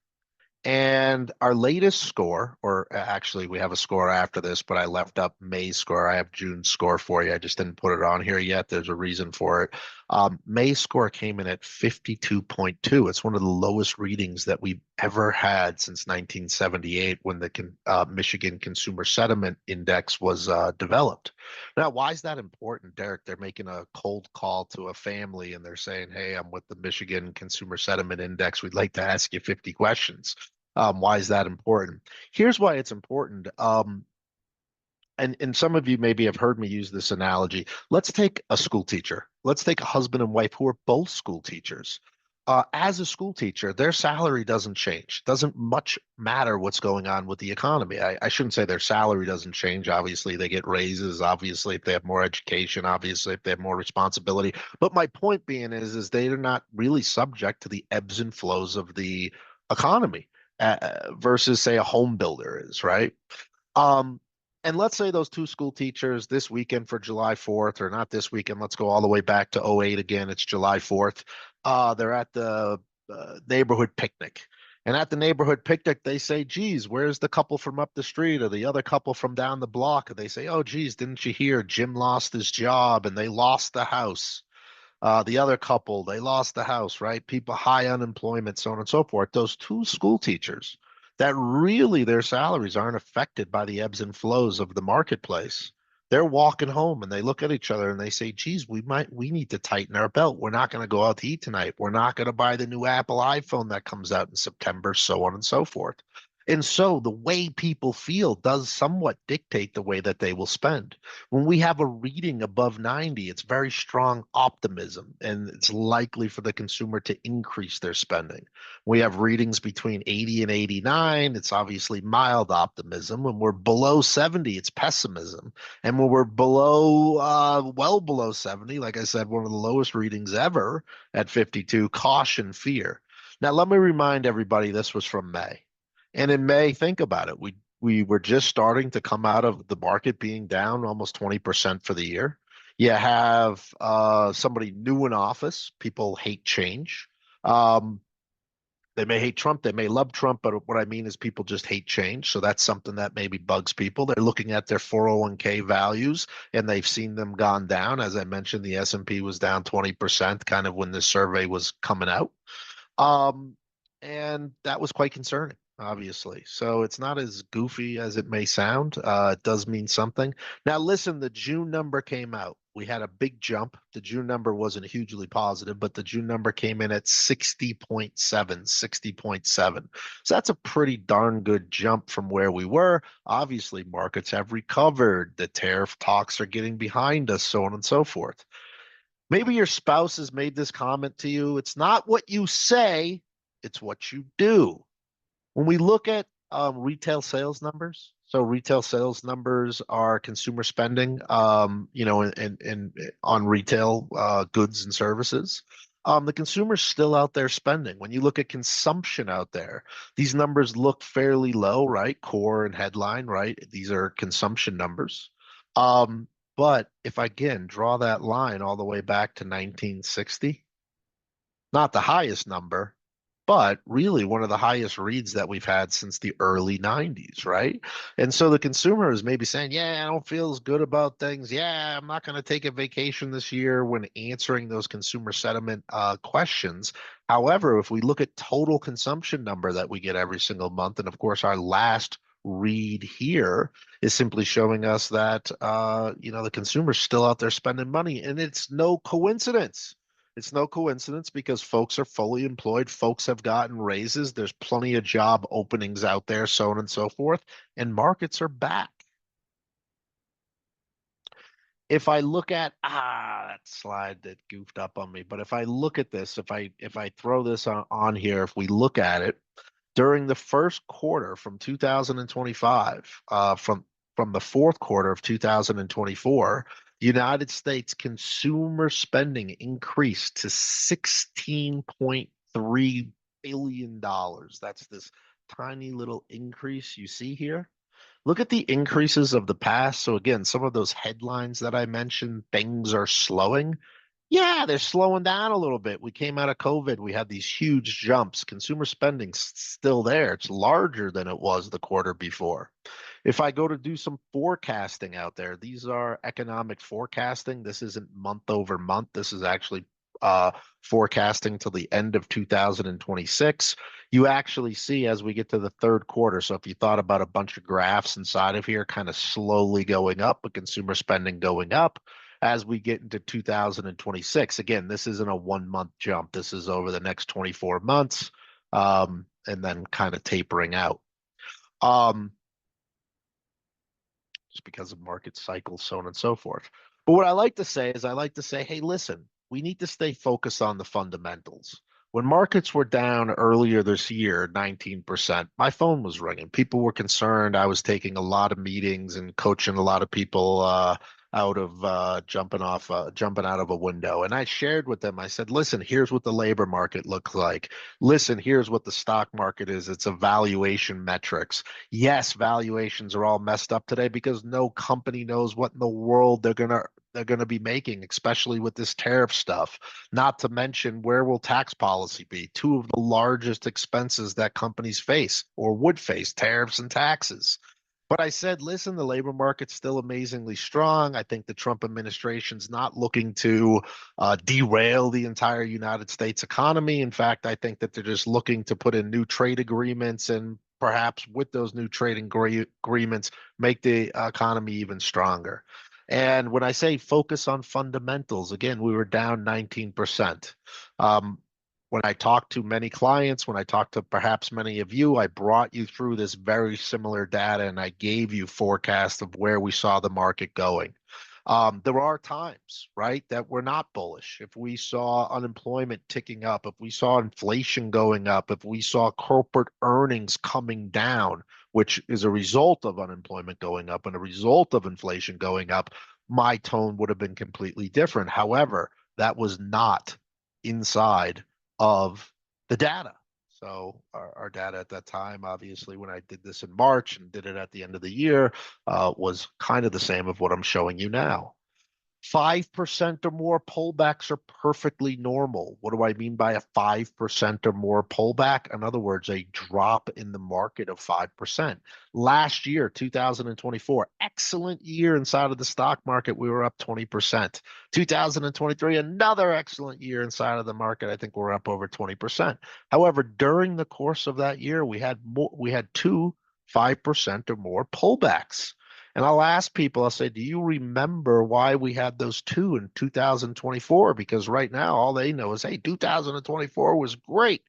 And our latest score, or actually, we have a score after this, but I left up May's score. I have June's score for you. I just didn't put it on here yet. There's a reason for it. May's score came in at 52.2. It's one of the lowest readings that we've ever had since 1978 when the Michigan Consumer Sentiment Index was developed. Now, why is that important, Derek? They're making a cold call to a family and they're saying, hey, I'm with the Michigan Consumer Sentiment Index. We'd like to ask you 50 questions. Why is that important? Here's why it's important. And some of you maybe have heard me use this analogy. Let's take a school teacher. Let's take a husband and wife who are both school teachers. As a school teacher, their salary doesn't change. Doesn't much matter what's going on with the economy. I shouldn't say their salary doesn't change. Obviously, they get raises. Obviously, if they have more education. Obviously, if they have more responsibility. But my point being is they are not really subject to the ebbs and flows of the economy versus, say, a home builder is, right? Um, and let's say those two school teachers this weekend for July 4th, or not this weekend, let's go all the way back to '08 again. It's July 4th. They're at the neighborhood picnic. And at the neighborhood picnic, they say, geez, where's the couple from up the street or the other couple from down the block? And they say, oh, geez, didn't you hear Jim lost his job and they lost the house? The other couple, they lost the house, right? People, high unemployment, so on and so forth. Those two school teachers that really their salaries aren't affected by the ebbs and flows of the marketplace. They're walking home and they look at each other and they say, geez, we need to tighten our belt. We're not going to go out to eat tonight. We're not going to buy the new Apple iPhone that comes out in September, so on and so forth. And so the way people feel does somewhat dictate the way that they will spend. When we have a reading above 90, it's very strong optimism, and it's likely for the consumer to increase their spending. We have readings between 80 and 89, it's obviously mild optimism. When we're below 70, it's pessimism. And when we're below, well below 70, like I said, one of the lowest readings ever at 52, caution, fear. Now, let me remind everybody this was from May. And in May, think about it. We were just starting to come out of the market being down almost 20% for the year. You have somebody new in office. People hate change. Um, they may hate Trump, they may love Trump, but what I mean is people just hate change. So that's something that maybe bugs people. They're looking at their 401k values and they've seen them gone down. As I mentioned, the S&P was down 20% kind of when this survey was coming out. Um, and that was quite concerning, obviously. So it's not as goofy as it may sound. It does mean something. Now, listen, the June number came out. We had a big jump. The June number wasn't hugely positive, but the June number came in at 60.7, 60.7. So that's a pretty darn good jump from where we were. Obviously, markets have recovered. The tariff talks are getting behind us, so on and so forth. Maybe your spouse has made this comment to you. It's not what you say, it's what you do. When we look at retail sales numbers, so retail sales numbers are consumer spending, and on retail goods and services. The consumer's still out there spending. When you look at consumption out there, these numbers look fairly low, right? Core and headline, right? These are consumption numbers. Um, but if I again draw that line all the way back to 1960, not the highest number, but really one of the highest reads that we've had since the early 90s, right? And so the consumer is maybe saying, yeah, I don't feel as good about things. Yeah, I'm not going to take a vacation this year when answering those consumer sentiment questions. However, if we look at total consumption number that we get every single month, and of course our last read here is simply showing us that the consumer's still out there spending money, and it's no coincidence. It's no coincidence because folks are fully employed, folks have gotten raises, there's plenty of job openings out there, so on and so forth, and markets are back. If I look at that slide that goofed up on me, but if I look at this, if I throw this on here, if we look at it during the first quarter from 2025, from the fourth quarter of 2024, the United States consumer spending increased to $16.3 billion. That's this tiny little increase you see here. Look at the increases of the past. So again, some of those headlines that I mentioned, things are slowing. Yeah, they're slowing down a little bit. We came out of COVID. We had these huge jumps. Consumer spending's still there. It's larger than it was the quarter before. If I go to do some forecasting out there, these are economic forecasting. This isn't month over month. This is actually uh, forecasting till the end of 2026. You actually see as we get to the third quarter. So if you thought about a bunch of graphs inside of here, kind of slowly going up, but consumer spending going up as we get into 2026. Again, this isn't a 1 month jump. This is over the next 24 months, and then kind of tapering out. Um, just because of market cycles, so on and so forth. But what I like to say is I like to say, hey, listen, we need to stay focused on the fundamentals. When markets were down earlier this year, 19%, my phone was ringing. People were concerned. I was taking a lot of meetings and coaching a lot of people out of jumping out of a window. And I shared with them, I said, listen, here's what the labor market looks like. Listen, here's what the stock market is. It's a valuation metrics. Yes, valuations are all messed up today because no company knows what in the world they're gonna be making, especially with this tariff stuff. Not to mention, where will tax policy be? Two of the largest expenses that companies face or would face, tariffs and taxes. But I said, listen, the labor market's still amazingly strong. I think the Trump administration's not looking to derail the entire United States economy. In fact, I think that they're just looking to put in new trade agreements and perhaps with those new trade agreements, make the economy even stronger. And when I say focus on fundamentals, again, we were down 19%. When I talked to many clients, when I talked to perhaps many of you, I brought you through this very similar data and I gave you forecasts of where we saw the market going. There are times, right, that we're not bullish. If we saw unemployment ticking up, if we saw inflation going up, if we saw corporate earnings coming down, which is a result of unemployment going up and a result of inflation going up, my tone would have been completely different. However, that was not inside of the data. So our data at that time, obviously, when I did this in March and did it at the end of the year, was kind of the same of what I'm showing you now. 5% or more pullbacks are perfectly normal. What do I mean by a 5% or more pullback? In other words, a drop in the market of 5%. Last year, 2024, excellent year inside of the stock market. We were up 20%. 2023, another excellent year inside of the market. I think we're up over 20%. However, during the course of that year, we had two 5% or more pullbacks. And I'll ask people, I'll say, do you remember why we had those two in 2024? Because right now, all they know is, hey, 2024 was great.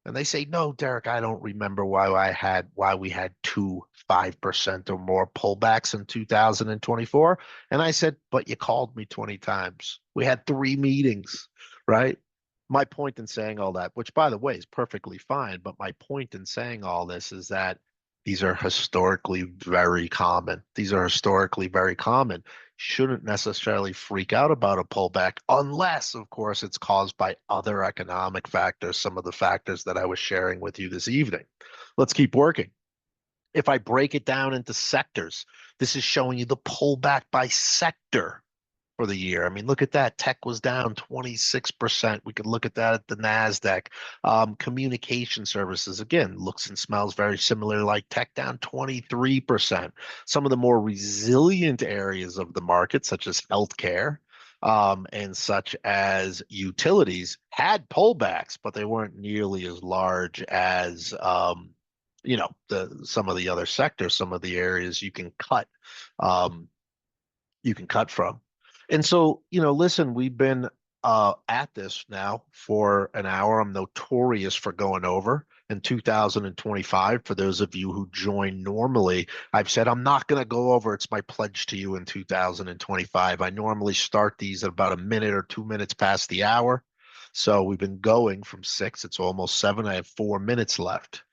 And they say, no, Derek, I don't remember why we had two 5% or more pullbacks in 2024. And I said, but you called me 20 times. We had 3 meetings, right? My point in saying all that, which by the way is perfectly fine, but my point in saying all this is that these are historically very common. These are historically very common. Shouldn't necessarily freak out about a pullback unless, of course, it's caused by other economic factors, some of the factors that I was sharing with you this evening. Let's keep working. If I break it down into sectors, this is showing you the pullback by sector. for the year. I mean, look at that. Tech was down 26%. We could look at that at the NASDAQ. Communication services, again, looks and smells very similar, like tech down 23%. Some of the more resilient areas of the market, such as healthcare, and such as utilities, had pullbacks, but they weren't nearly as large as the some of the other sectors, some of the areas um, you can cut from. And so, listen, we've been at this now for an hour. I'm notorious for going over. In 2025, for those of you who join normally, I've said I'm not going to go over. It's my pledge to you in 2025. I normally start these at about a minute or 2 minutes past the hour. So we've been going from 6. It's almost 7. I have 4 minutes left.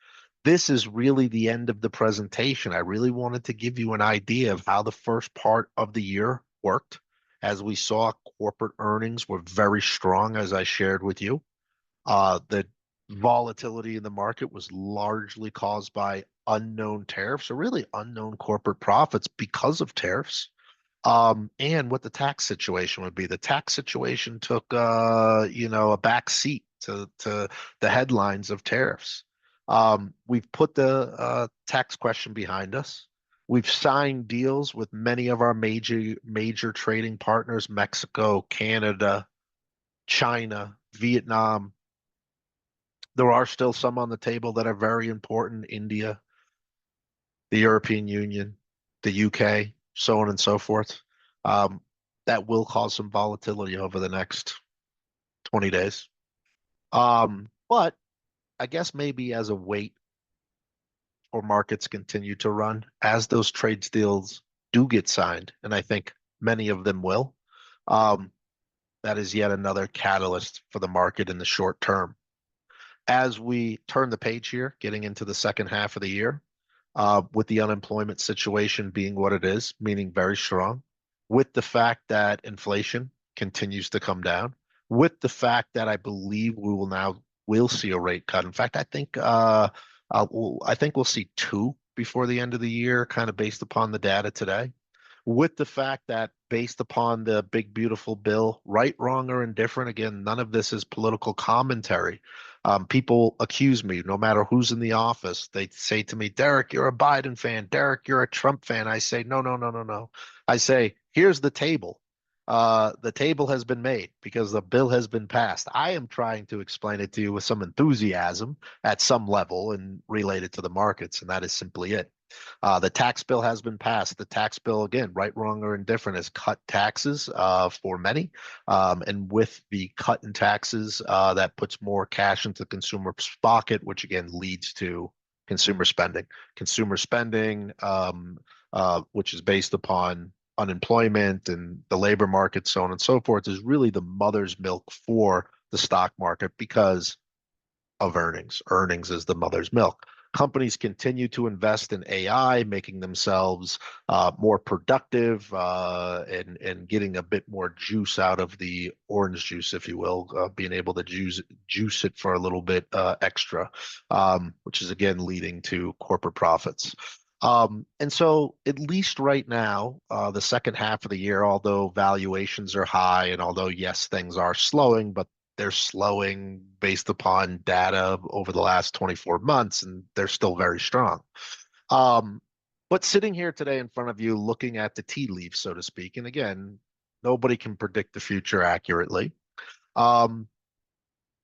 This is really the end of the presentation. I really wanted to give you an idea of how the first part of the year worked. As we saw, corporate earnings were very strong, as I shared with you. The volatility in the market was largely caused by unknown tariffs, or really unknown corporate profits because of tariffs. And what the tax situation would be. The tax situation took, a back seat to the headlines of tariffs. We've put the tax question behind us. We've signed deals with many of our major trading partners: Mexico, Canada, China, Vietnam. There are still some on the table that are very important: India, the European Union, the UK, so on and so forth. Um, that will cause some volatility over the next 20 days. But I guess maybe as a weight or markets continue to run, as those trade deals do get signed, and I think many of them will, um, that is yet another catalyst for the market in the short term. As we turn the page here, getting into the second half of the year, with the unemployment situation being what it is, meaning very strong, with the fact that inflation continues to come down, with the fact that I believe we'll see a rate cut. In fact, I think we'll see two before the end of the year, kind of based upon the data today. With the fact that based upon the big beautiful bill, right, wrong, or indifferent, again, none of this is political commentary. People accuse me, no matter who's in the office, they say to me, Derek, you're a Biden fan. Derek, you're a Trump fan. I say, no, no, no, no, no. I say, here's the table. The table has been made because the bill has been passed. I am trying to explain it to you with some enthusiasm at some level and relate it to the markets, and that is simply it. The tax bill has been passed. The tax bill, again, right, wrong, or indifferent, has cut taxes for many. And with the cut in taxes, that puts more cash into the consumer's pocket, which again leads to consumer spending. Consumer spending, which is based upon unemployment and the labor market, so on and so forth, is really the mother's milk for the stock market because of earnings. Earnings is the mother's milk. Companies continue to invest in AI, making themselves more productive and getting a bit more juice out of the orange juice, if you will, being able to juice it for a little bit extra, which is again leading to corporate profits. And so, at least right now, the second half of the year, although valuations are high and although, yes, things are slowing, but they're slowing based upon data over the last 24 months, and they're still very strong. Um, but sitting here today in front of you, looking at the tea leaves, so to speak, and again, nobody can predict the future accurately. Um,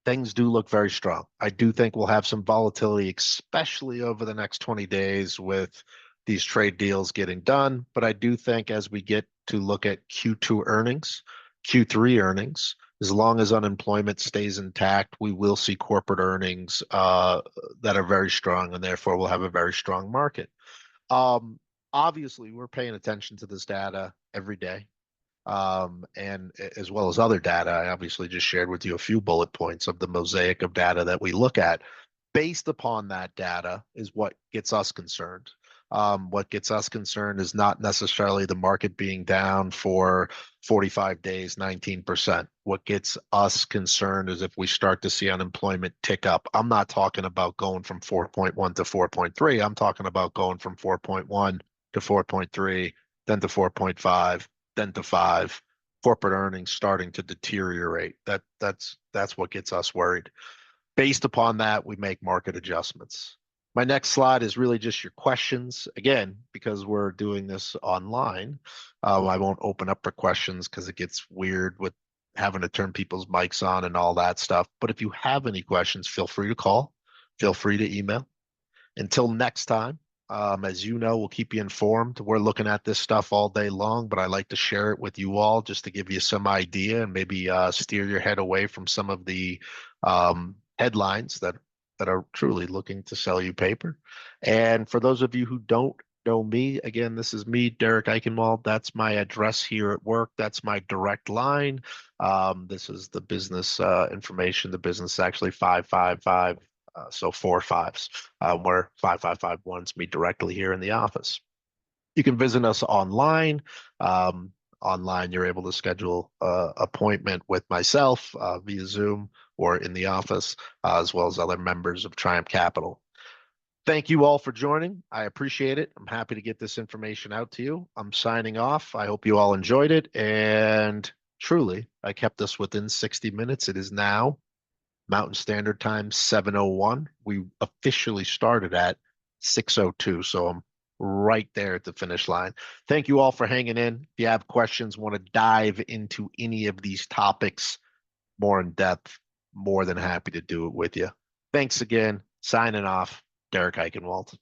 things do look very strong. I do think we'll have some volatility, especially over the next 20 days with these trade deals getting done. But I do think as we get to look at Q2 earnings, Q3 earnings, as long as unemployment stays intact, we will see corporate earnings that are very strong, and therefore we'll have a very strong market. Um, Obviously, we're paying attention to this data every day, and as well as other data. I obviously just shared with you a few bullet points of the mosaic of data that we look at. Based upon that data is what gets us concerned. What gets us concerned is not necessarily the market being down for 45 days, 19%. What gets us concerned is if we start to see unemployment tick up. I'm not talking about going from 4.1 to 4.3. I'm talking about going from 4.1 to 4.3, then to 4.5, then to 5. corporate earnings starting to deteriorate. That's what gets us worried. Based upon that, we make market adjustments. My next slide is really just your questions. Again, because we're doing this online, I won't open up for questions because it gets weird with having to turn people's mics on and all that stuff. But if you have any questions, feel free to call, feel free to email. Until next time, as you know, we'll keep you informed. We're looking at this stuff all day long, but I like to share it with you all just to give you some idea and maybe steer your head away from some of the headlines that are truly looking to sell you paper. And for those of you who don't know me, again, this is me, Derek Eichenwald. That's my address here at work. That's my direct line. This is the business information. The business is actually 555. So 4 5s, where 555 wants me directly here in the office. You can visit us online. Online, you're able to schedule an appointment with myself via Zoom or in the office, as well as other members of Triumph Capital. Thank you all for joining. I appreciate it. I'm happy to get this information out to you. I'm signing off. I hope you all enjoyed it. And truly, I kept this within 60 minutes. It is now Mountain Standard Time 7:01. We officially started at 6:02, so I'm right there at the finish line. Thank you all for hanging in. If you have questions, want to dive into any of these topics more in depth, more than happy to do it with you. Thanks again. Signing off, Derek Eichenwald.